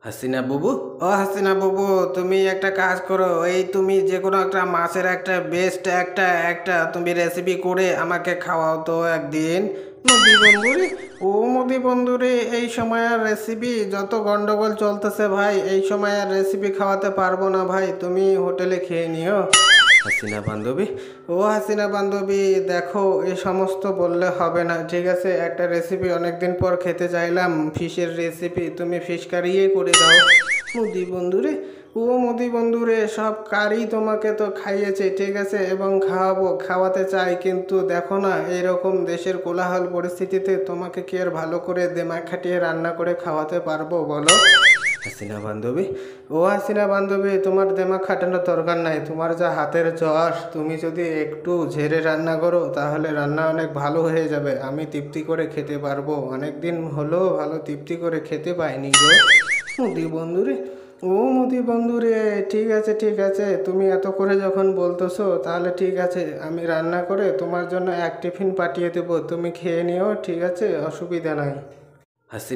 হাসিনা বুবু, ও হাসিনা বুবু, তুমি একটা কাজ করো। এই তুমি যে কোনো একটা মাছের একটা বেস্ট একটা একটা তুমি রেসিপি করে আমাকে খাওয়াও তো একদিন। মোদি বন্ধুরে, ও মোদি বন্ধুরে, এই সময় আর রেসিপি যত গন্ডগোল চলতেছে ভাই, এই সময় আর রেসিপি খাওয়াতে পারবো না ভাই, তুমি হোটেলে খেয়ে নিও। হাসিনা বান্ধবী, ও হাসিনা বান্ধবী, দেখো এই সমস্ত বললে হবে না, ঠিক আছে? একটা রেসিপি অনেকদিন পর খেতে চাইলাম, ফিশের রেসিপি, তুমি ফিশ কারিয়ে করে দাও। মোদি বন্ধুরে, ও মোদি বন্ধুরে, সব কারি তোমাকে তো খাইয়েছে, ঠিক আছে, এবং খাওয়াবো, খাওয়াতে চাই, কিন্তু দেখো না এইরকম দেশের কোলাহল পরিস্থিতিতে তোমাকে কি আর ভালো করে দিমাগ খাটিয়ে রান্না করে খাওয়াতে পারবো বলো? হাসিনা বান্ধবী, ও হাসিনা বান্ধবী, তোমার দিমাগ খাটানোর দরকার নাই, তোমার যা হাতের যশ, তুমি যদি একটু ঝেড়ে রান্না করো তাহলে রান্না অনেক ভালো হয়ে যাবে, আমি তৃপ্তি করে খেতে পারবো। অনেক দিন হলো ভালো তৃপ্তি করে খেতে পাইনি গো। মোদি বন্ধুরে, ও মোদি বন্ধুরে, ঠিক আছে ঠিক আছে, তুমি এত করে যখন বলতেছো তাহলে ঠিক আছে, আমি রান্না করে তোমার জন্য এক টিফিন পাঠিয়ে দেবো, তুমি খেয়ে নিও, ঠিক আছে, অসুবিধা নাই।